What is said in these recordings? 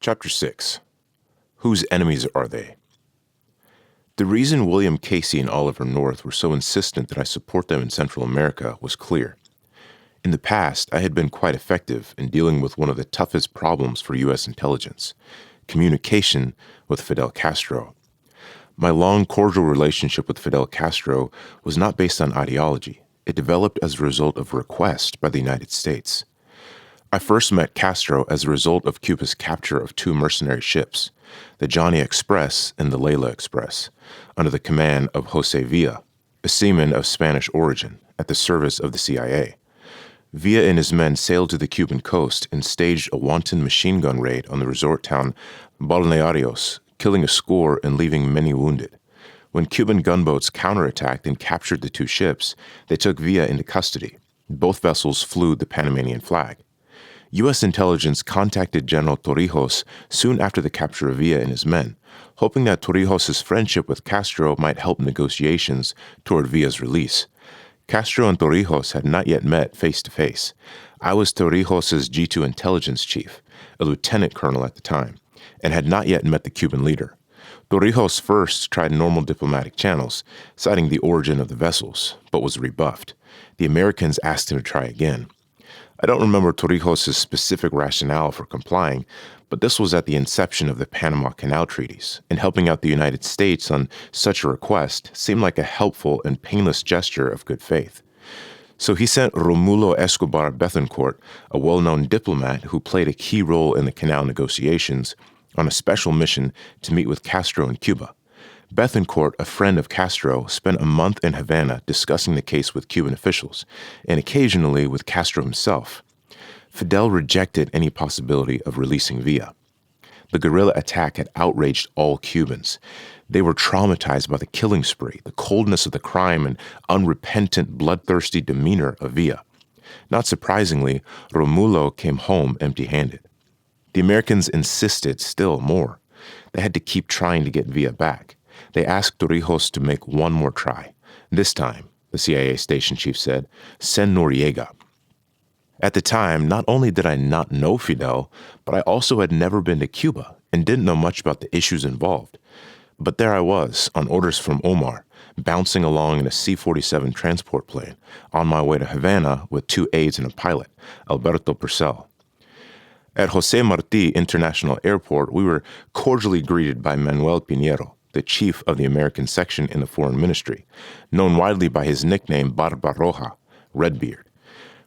Chapter 6. Whose enemies are they? The reason William Casey and Oliver North were so insistent that I support them in Central America was clear. In the past, I had been quite effective in dealing with one of the toughest problems for U.S. intelligence: communication with Fidel Castro. My long, cordial relationship with Fidel Castro was not based on ideology. It developed as a result of request by the United States. I first met Castro as a result of Cuba's capture of two mercenary ships, the Johnny Express and the Layla Express, under the command of Jose Villa, a seaman of Spanish origin at the service of the CIA. Villa and his men sailed to the Cuban coast and staged a wanton machine gun raid on the resort town Balnearios, killing a score and leaving many wounded. When Cuban gunboats counterattacked and captured the two ships, they took Villa into custody. Both vessels flew the Panamanian flag. U.S. intelligence contacted General Torrijos soon after the capture of Villa and his men, hoping that Torrijos' friendship with Castro might help negotiations toward Villa's release. Castro and Torrijos had not yet met face-to-face. I was Torrijos' G2 intelligence chief, a lieutenant colonel at the time, and had not yet met the Cuban leader. Torrijos first tried normal diplomatic channels, citing the origin of the vessels, but was rebuffed. The Americans asked him to try again. I don't remember Torrijos' specific rationale for complying, but this was at the inception of the Panama Canal treaties, and helping out the United States on such a request seemed like a helpful and painless gesture of good faith. So he sent Romulo Escobar Bethencourt, a well-known diplomat who played a key role in the canal negotiations, on a special mission to meet with Castro in Cuba. Bethencourt, a friend of Castro, spent a month in Havana discussing the case with Cuban officials, and occasionally with Castro himself. Fidel rejected any possibility of releasing Villa. The guerrilla attack had outraged all Cubans. They were traumatized by the killing spree, the coldness of the crime, and unrepentant, bloodthirsty demeanor of Villa. Not surprisingly, Romulo came home empty-handed. The Americans insisted still more. They had to keep trying to get Villa back. They asked Torrijos to make one more try. This time, the CIA station chief said, send Noriega. At the time, not only did I not know Fidel, but I also had never been to Cuba and didn't know much about the issues involved. But there I was, on orders from Omar, bouncing along in a C-47 transport plane, on my way to Havana with two aides and a pilot, Alberto Purcell. At Jose Marti International Airport, we were cordially greeted by Manuel Pinheiro, the chief of the American section in the Foreign Ministry, known widely by his nickname Barba Roja, Redbeard.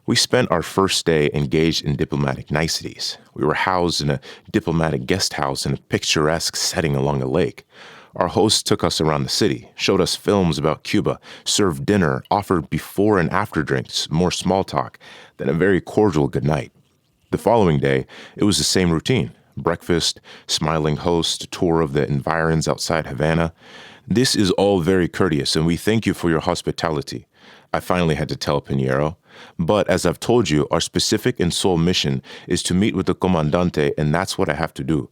We spent our first day engaged in diplomatic niceties. We were housed in a diplomatic guest house in a picturesque setting along a lake. Our host took us around the city, showed us films about Cuba, served dinner, offered before and after drinks, more small talk, then a very cordial goodnight. The following day, it was the same routine. Breakfast, smiling host, tour of the environs outside Havana. This is all very courteous, and we thank you for your hospitality, I finally had to tell Pinheiro. But as I've told you, our specific and sole mission is to meet with the comandante, and that's what I have to do.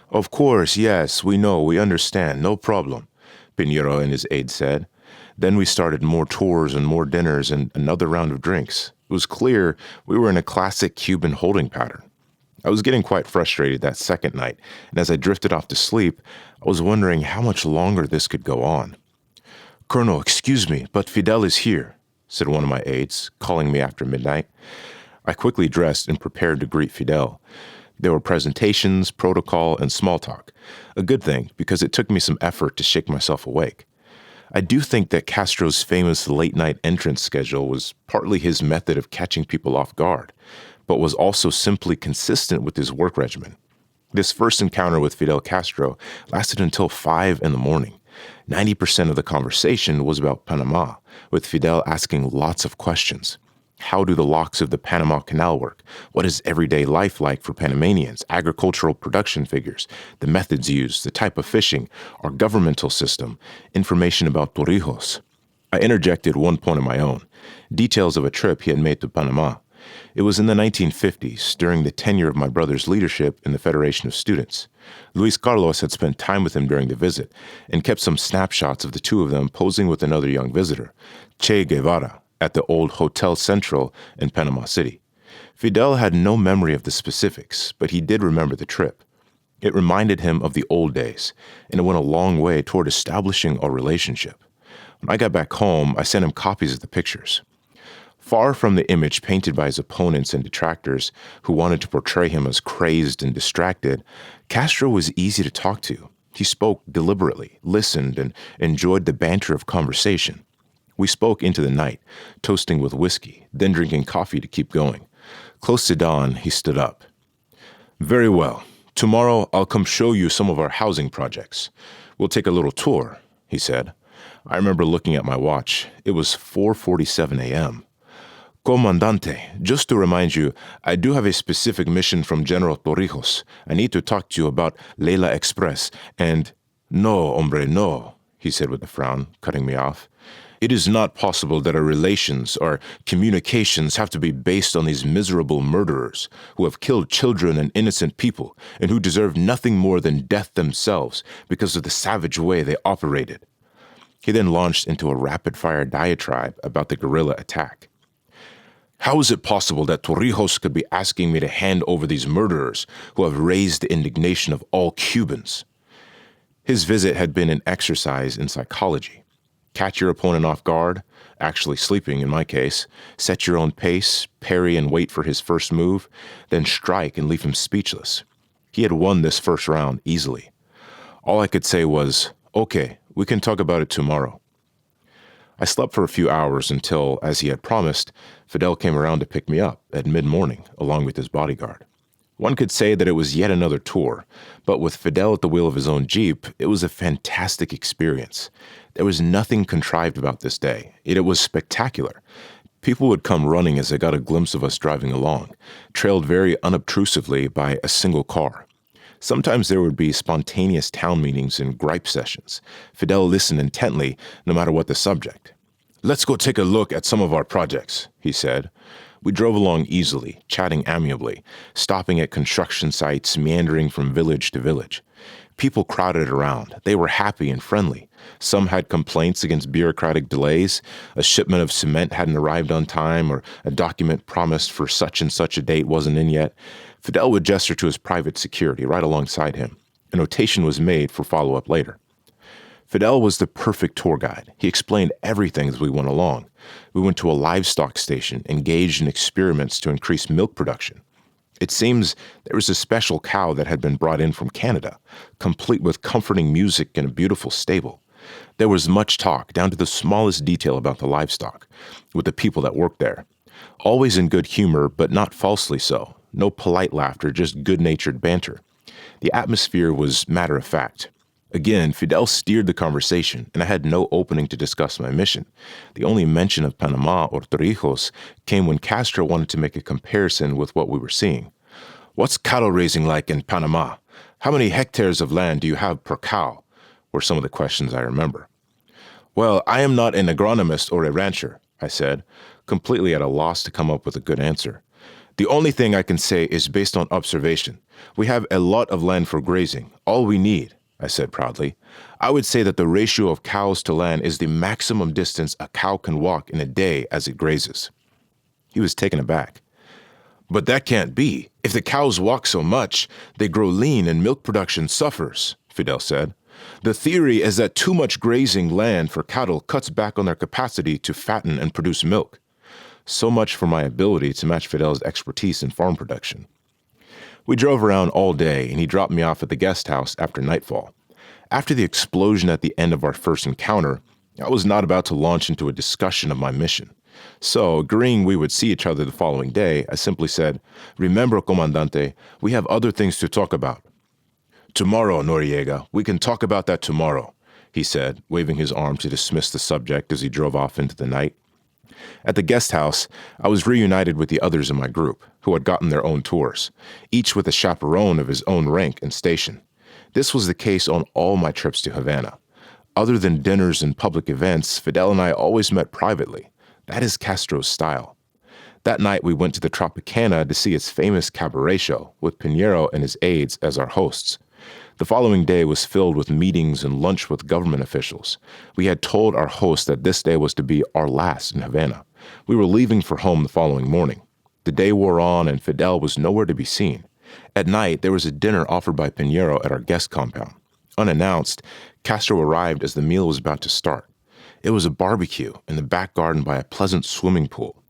Of course, yes, we know, we understand, no problem, Pinheiro and his aide said. Then we started more tours and more dinners and another round of drinks. It was clear we were in a classic Cuban holding pattern. I was getting quite frustrated that second night, and as I drifted off to sleep, I was wondering how much longer this could go on. Colonel, excuse me, but Fidel is here, said one of my aides, calling me after midnight. I quickly dressed and prepared to greet Fidel. There were presentations, protocol, and small talk. A good thing, because it took me some effort to shake myself awake. I do think that Castro's famous late-night entrance schedule was partly his method of catching people off guard, but was also simply consistent with his work regimen. This first encounter with Fidel Castro lasted until 5 a.m. 90% of the conversation was about Panama, with Fidel asking lots of questions. How do the locks of the Panama Canal work? What is everyday life like for Panamanians? Agricultural production figures, the methods used, the type of fishing, our governmental system, information about Torrijos. I interjected one point of my own, details of a trip he had made to Panama. It was in the 1950s, during the tenure of my brother's leadership in the Federation of Students. Luis Carlos had spent time with him during the visit and kept some snapshots of the two of them posing with another young visitor, Che Guevara, at the old Hotel Central in Panama City. Fidel had no memory of the specifics, but he did remember the trip. It reminded him of the old days, and it went a long way toward establishing a relationship. When I got back home, I sent him copies of the pictures. Far from the image painted by his opponents and detractors who wanted to portray him as crazed and distracted, Castro was easy to talk to. He spoke deliberately, listened, and enjoyed the banter of conversation. We spoke into the night, toasting with whiskey, then drinking coffee to keep going. Close to dawn, he stood up. "Very well. Tomorrow I'll come show you some of our housing projects. We'll take a little tour," he said. I remember looking at my watch. It was 4:47 a.m. "Comandante, just to remind you, I do have a specific mission from General Torrijos. I need to talk to you about Leila Express and—" "No, hombre, no," he said with a frown, cutting me off. "It is not possible that our relations, our communications have to be based on these miserable murderers who have killed children and innocent people and who deserve nothing more than death themselves because of the savage way they operated." He then launched into a rapid-fire diatribe about the guerrilla attack. "How is it possible that Torrijos could be asking me to hand over these murderers who have raised the indignation of all Cubans?" His visit had been an exercise in psychology. Catch your opponent off guard, actually sleeping in my case, set your own pace, parry and wait for his first move, then strike and leave him speechless. He had won this first round easily. All I could say was, "Okay, we can talk about it tomorrow." I slept for a few hours until, as he had promised, Fidel came around to pick me up at mid-morning along with his bodyguard. One could say that it was yet another tour, but with Fidel at the wheel of his own Jeep, it was a fantastic experience. There was nothing contrived about this day. It was spectacular. People would come running as they got a glimpse of us driving along, trailed very unobtrusively by a single car. Sometimes there would be spontaneous town meetings and gripe sessions. Fidel listened intently, no matter what the subject. "Let's go take a look at some of our projects," he said. We drove along easily, chatting amiably, stopping at construction sites, meandering from village to village. People crowded around. They were happy and friendly. Some had complaints against bureaucratic delays. A shipment of cement hadn't arrived on time, or a document promised for such and such a date wasn't in yet. Fidel would gesture to his private security right alongside him. A notation was made for follow-up later. Fidel was the perfect tour guide. He explained everything as we went along. We went to a livestock station, engaged in experiments to increase milk production. It seems there was a special cow that had been brought in from Canada, complete with comforting music and a beautiful stable. There was much talk, down to the smallest detail about the livestock, with the people that worked there. Always in good humor, but not falsely so. No polite laughter, just good-natured banter. The atmosphere was matter-of-fact. Again, Fidel steered the conversation, and I had no opening to discuss my mission. The only mention of Panama or Torrijos came when Castro wanted to make a comparison with what we were seeing. "What's cattle raising like in Panama? How many hectares of land do you have per cow?" were some of the questions I remember. "Well, I am not an agronomist or a rancher," I said, completely at a loss to come up with a good answer. "The only thing I can say is based on observation. We have a lot of land for grazing, all we need," I said proudly. "I would say that the ratio of cows to land is the maximum distance a cow can walk in a day as it grazes." He was taken aback. "But that can't be. If the cows walk so much, they grow lean and milk production suffers," Fidel said. "The theory is that too much grazing land for cattle cuts back on their capacity to fatten and produce milk." So much for my ability to match Fidel's expertise in farm production. We drove around all day, and he dropped me off at the guest house after nightfall. After the explosion at the end of our first encounter, I was not about to launch into a discussion of my mission. So, agreeing we would see each other the following day, I simply said, "Remember, Comandante, we have other things to talk about." "Tomorrow, Noriega, we can talk about that tomorrow," he said, waving his arm to dismiss the subject as he drove off into the night. At the guest house, I was reunited with the others in my group, who had gotten their own tours, each with a chaperone of his own rank and station. This was the case on all my trips to Havana. Other than dinners and public events, Fidel and I always met privately. That is Castro's style. That night we went to the Tropicana to see its famous cabaret show, with Pinheiro and his aides as our hosts. The following day was filled with meetings and lunch with government officials. We had told our host that this day was to be our last in Havana. We were leaving for home the following morning. The day wore on and Fidel was nowhere to be seen. At night, there was a dinner offered by Pinheiro at our guest compound. Unannounced, Castro arrived as the meal was about to start. It was a barbecue in the back garden by a pleasant swimming pool.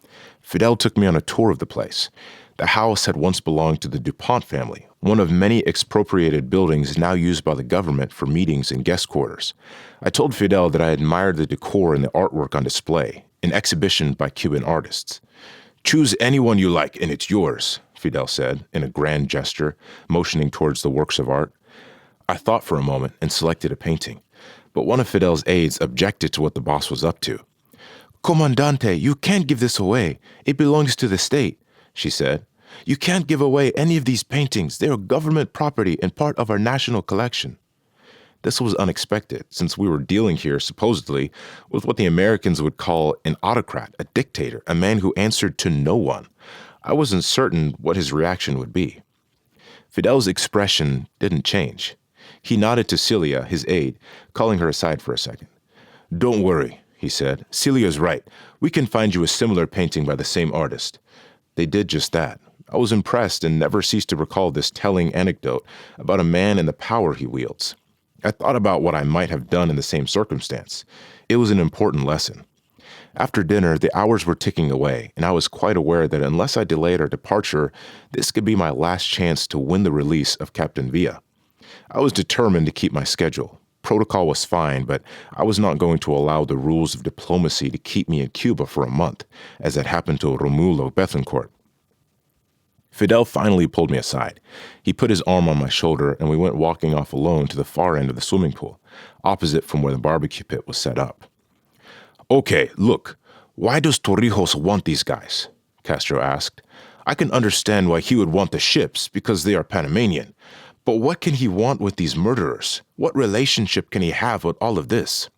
Fidel took me on a tour of the place. The house had once belonged to the DuPont family, one of many expropriated buildings now used by the government for meetings and guest quarters. I told Fidel that I admired the decor and the artwork on display, an exhibition by Cuban artists. "Choose anyone you like and it's yours," Fidel said in a grand gesture, motioning towards the works of art. I thought for a moment and selected a painting, but one of Fidel's aides objected to what the boss was up to. "Comandante, you can't give this away. It belongs to the state," she said. "You can't give away any of these paintings. They are government property and part of our national collection." This was unexpected, since we were dealing here, supposedly, with what the Americans would call an autocrat, a dictator, a man who answered to no one. I wasn't certain what his reaction would be. Fidel's expression didn't change. He nodded to Celia, his aide, calling her aside for a second. "Don't worry," he said. "Celia's right. We can find you a similar painting by the same artist." They did just that. I was impressed and never ceased to recall this telling anecdote about a man and the power he wields. I thought about what I might have done in the same circumstance. It was an important lesson. After dinner, the hours were ticking away, and I was quite aware that unless I delayed our departure, this could be my last chance to win the release of Captain Villa. I was determined to keep my schedule. Protocol was fine, but I was not going to allow the rules of diplomacy to keep me in Cuba for a month, as had happened to Romulo Bethencourt. Fidel finally pulled me aside. He put his arm on my shoulder, and we went walking off alone to the far end of the swimming pool, opposite from where the barbecue pit was set up. "Okay, look, why does Torrijos want these guys?" Castro asked. "I can understand why he would want the ships, because they are Panamanian. But what can he want with these murderers? What relationship can he have with all of this?"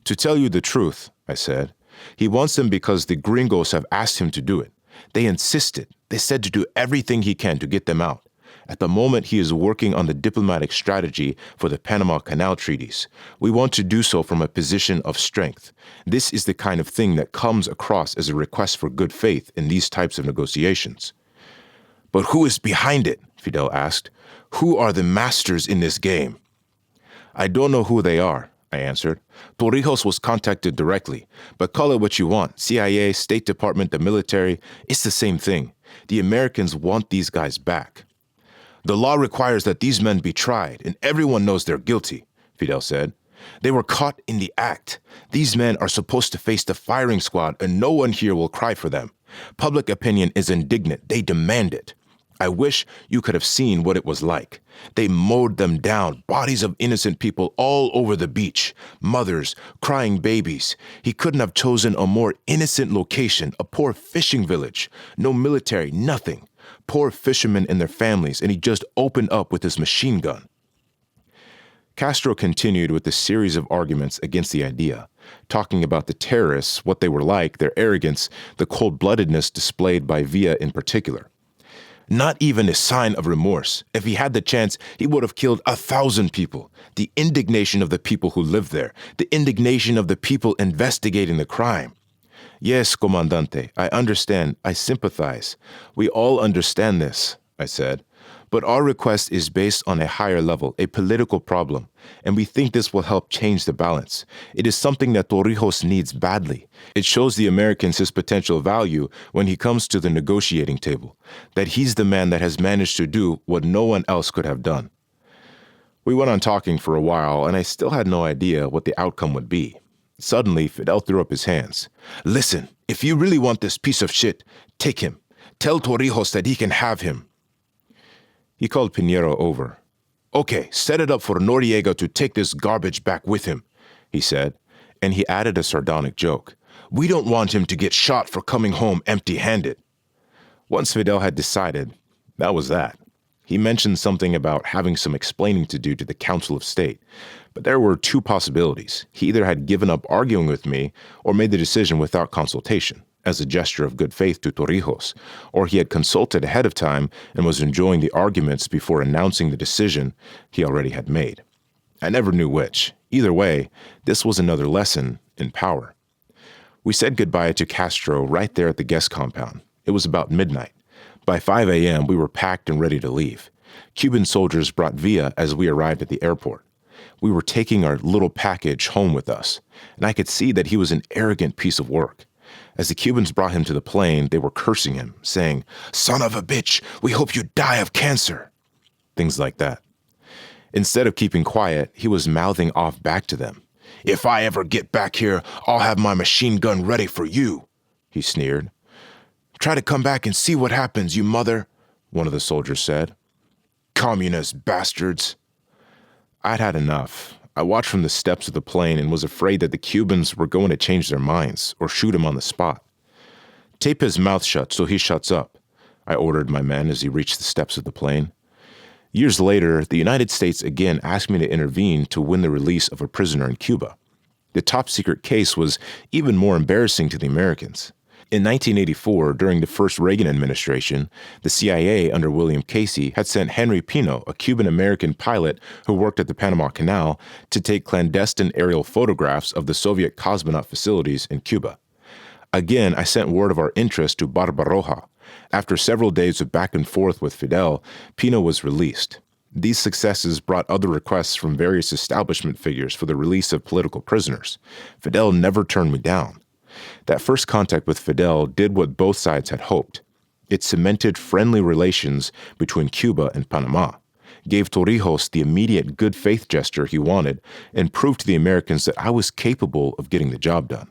"To tell you the truth," I said, "he wants them because the gringos have asked him to do it. They insisted. They said to do everything he can to get them out. At the moment, he is working on the diplomatic strategy for the Panama Canal treaties. We want to do so from a position of strength. This is the kind of thing that comes across as a request for good faith in these types of negotiations." "But who is behind it?" Fidel asked. "Who are the masters in this game?" "I don't know who they are," I answered. "Torrijos was contacted directly, but call it what you want. CIA, State Department, the military, it's the same thing. The Americans want these guys back." "The law requires that these men be tried, and everyone knows they're guilty," Fidel said. "They were caught in the act. These men are supposed to face the firing squad, and no one here will cry for them. Public opinion is indignant. They demand it. I wish you could have seen what it was like. They mowed them down, bodies of innocent people all over the beach, mothers, crying babies. He couldn't have chosen a more innocent location, a poor fishing village. No military, nothing. Poor fishermen and their families, and he just opened up with his machine gun." Castro continued with a series of arguments against the idea, talking about the terrorists, what they were like, their arrogance, the cold-bloodedness displayed by Villa in particular. "Not even a sign of remorse. If he had the chance, he would have killed 1,000 people. The indignation of the people who live there, the indignation of the people investigating the crime." "Yes, Comandante, I understand. I sympathize. We all understand this," I said. "But our request is based on a higher level, a political problem, and we think this will help change the balance. It is something that Torrijos needs badly. It shows the Americans his potential value when he comes to the negotiating table, that he's the man that has managed to do what no one else could have done." We went on talking for a while, and I still had no idea what the outcome would be. Suddenly, Fidel threw up his hands. "Listen, if you really want this piece of shit, take him. Tell Torrijos that he can have him." He called Pinheiro over. "Okay, set it up for Noriega to take this garbage back with him," he said, and he added a sardonic joke. "We don't want him to get shot for coming home empty-handed." Once Fidel had decided, that was that. He mentioned something about having some explaining to do to the Council of State, but there were two possibilities. He either had given up arguing with me or made the decision without consultation, as a gesture of good faith to Torrijos, or he had consulted ahead of time and was enjoying the arguments before announcing the decision he already had made. I never knew which. Either way, this was another lesson in power. We said goodbye to Castro right there at the guest compound. It was about midnight. By 5 a.m., we were packed and ready to leave. Cuban soldiers brought Villa as we arrived at the airport. We were taking our little package home with us, and I could see that he was an arrogant piece of work. As the Cubans brought him to the plane, they were cursing him, saying, "Son of a bitch, we hope you die of cancer." Things like that. Instead of keeping quiet, he was mouthing off back to them. "If I ever get back here, I'll have my machine gun ready for you," he sneered. "Try to come back and see what happens, you mother," one of the soldiers said. "Communist bastards." I'd had enough. I watched from the steps of the plane and was afraid that the Cubans were going to change their minds or shoot him on the spot. "Tape his mouth shut so he shuts up," I ordered my men as he reached the steps of the plane. Years later, the United States again asked me to intervene to win the release of a prisoner in Cuba. The top-secret case was even more embarrassing to the Americans. In 1984, during the first Reagan administration, the CIA under William Casey had sent Henry Pino, a Cuban-American pilot who worked at the Panama Canal, to take clandestine aerial photographs of the Soviet cosmonaut facilities in Cuba. Again, I sent word of our interest to Barbaroja. After several days of back and forth with Fidel, Pino was released. These successes brought other requests from various establishment figures for the release of political prisoners. Fidel never turned me down. That first contact with Fidel did what both sides had hoped. It cemented friendly relations between Cuba and Panama, gave Torrijos the immediate good faith gesture he wanted, and proved to the Americans that I was capable of getting the job done.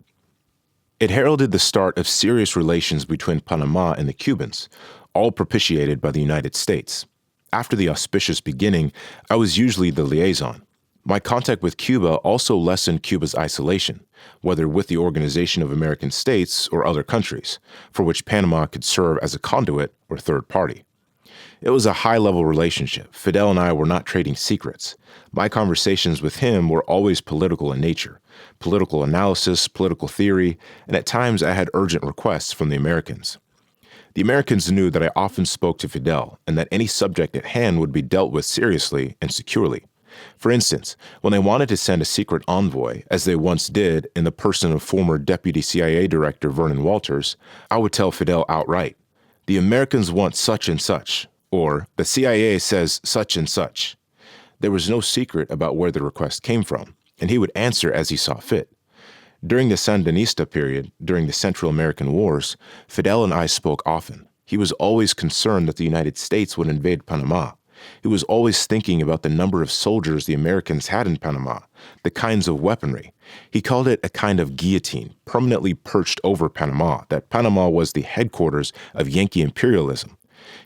It heralded the start of serious relations between Panama and the Cubans, all propitiated by the United States. After the auspicious beginning, I was usually the liaison. My contact with Cuba also lessened Cuba's isolation, whether with the Organization of American States or other countries, for which Panama could serve as a conduit or third party. It was a high-level relationship. Fidel and I were not trading secrets. My conversations with him were always political in nature, political analysis, political theory, and at times I had urgent requests from the Americans. The Americans knew that I often spoke to Fidel and that any subject at hand would be dealt with seriously and securely. For instance, when they wanted to send a secret envoy, as they once did in the person of former Deputy CIA Director Vernon Walters, I would tell Fidel outright, "The Americans want such and such," or "the CIA says such and such." There was no secret about where the request came from, and he would answer as he saw fit. During the Sandinista period, during the Central American Wars, Fidel and I spoke often. He was always concerned that the United States would invade Panama. He was always thinking about the number of soldiers the Americans had in Panama, the kinds of weaponry. He called it a kind of guillotine, permanently perched over Panama, that Panama was the headquarters of Yankee imperialism.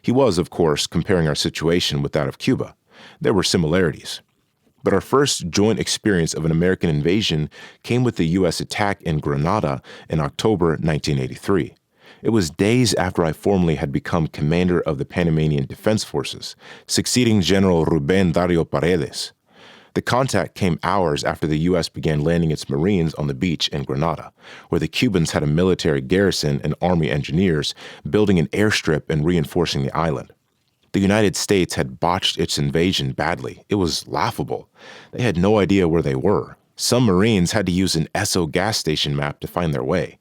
He was, of course, comparing our situation with that of Cuba. There were similarities. But our first joint experience of an American invasion came with the U.S. attack in Grenada in October 1983. It was days after I formally had become commander of the Panamanian Defense Forces, succeeding General Rubén Dario Paredes. The contact came hours after the U.S. began landing its Marines on the beach in Grenada, where the Cubans had a military garrison and Army engineers building an airstrip and reinforcing the island. The United States had botched its invasion badly. It was laughable. They had no idea where they were. Some Marines had to use an Esso gas station map to find their way.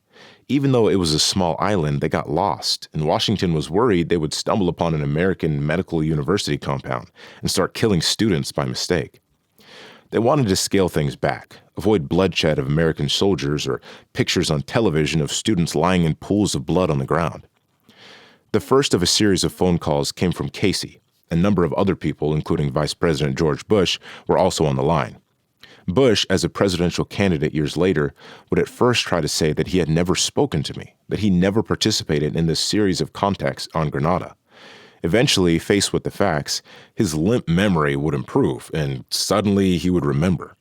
Even though it was a small island, they got lost, and Washington was worried they would stumble upon an American medical university compound and start killing students by mistake. They wanted to scale things back, avoid bloodshed of American soldiers or pictures on television of students lying in pools of blood on the ground. The first of a series of phone calls came from Casey. A number of other people, including Vice President George Bush, were also on the line. Bush, as a presidential candidate years later, would at first try to say that he had never spoken to me, that he never participated in this series of contacts on Grenada. Eventually, faced with the facts, his limp memory would improve, and suddenly he would remember.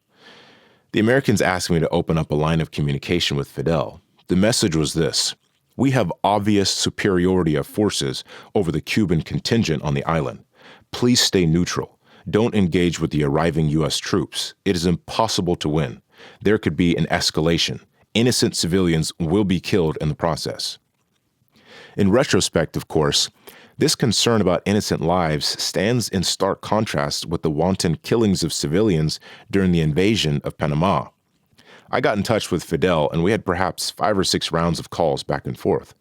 The Americans asked me to open up a line of communication with Fidel. The message was this: "We have obvious superiority of forces over the Cuban contingent on the island. Please stay neutral. Don't engage with the arriving U.S. troops. It is impossible to win. There could be an escalation. Innocent civilians will be killed in the process." In retrospect, of course, this concern about innocent lives stands in stark contrast with the wanton killings of civilians during the invasion of Panama. I got in touch with Fidel, and we had perhaps 5 or 6 rounds of calls back and forth.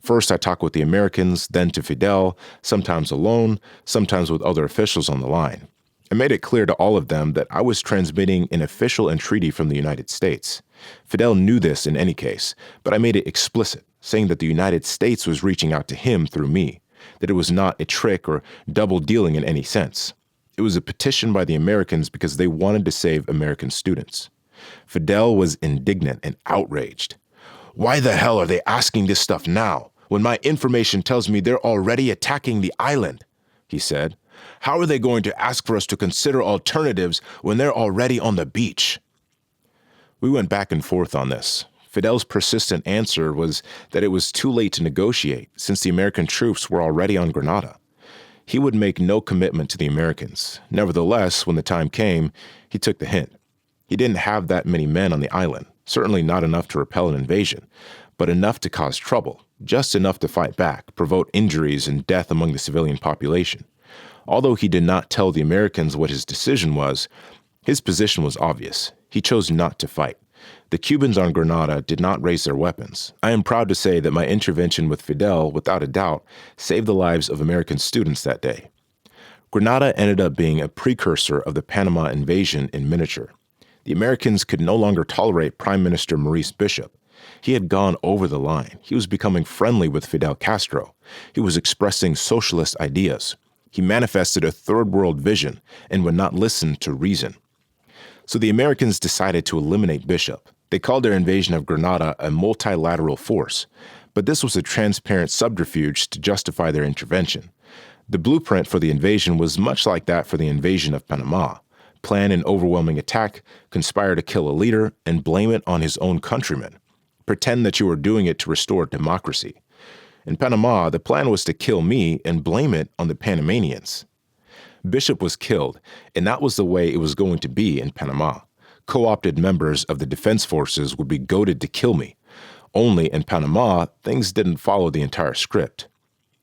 First, I talked with the Americans, then to Fidel, sometimes alone, sometimes with other officials on the line. I made it clear to all of them that I was transmitting an official entreaty from the United States. Fidel knew this in any case, but I made it explicit, saying that the United States was reaching out to him through me, that it was not a trick or double dealing in any sense. It was a petition by the Americans because they wanted to save American students. Fidel was indignant and outraged. "Why the hell are they asking this stuff now, when my information tells me they're already attacking the island?" he said. "How are they going to ask for us to consider alternatives when they're already on the beach?" We went back and forth on this. Fidel's persistent answer was that it was too late to negotiate since the American troops were already on Grenada. He would make no commitment to the Americans. Nevertheless, when the time came, he took the hint. He didn't have that many men on the island, certainly not enough to repel an invasion, but enough to cause trouble, just enough to fight back, provoke injuries and death among the civilian population. Although he did not tell the Americans what his decision was, his position was obvious. He chose not to fight. The Cubans on Grenada did not raise their weapons. I am proud to say that my intervention with Fidel, without a doubt, saved the lives of American students that day. Grenada ended up being a precursor of the Panama invasion in miniature. The Americans could no longer tolerate Prime Minister Maurice Bishop. He had gone over the line. He was becoming friendly with Fidel Castro. He was expressing socialist ideas. He manifested a third world vision and would not listen to reason. So the Americans decided to eliminate Bishop. They called their invasion of Grenada a multilateral force, but this was a transparent subterfuge to justify their intervention. The blueprint for the invasion was much like that for the invasion of Panama. Plan an overwhelming attack, conspire to kill a leader, and blame it on his own countrymen. Pretend that you were doing it to restore democracy. In Panama, the plan was to kill me and blame it on the Panamanians. Bishop was killed, and that was the way it was going to be in Panama. Co-opted members of the defense forces would be goaded to kill me. Only in Panama, things didn't follow the entire script.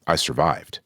I survived.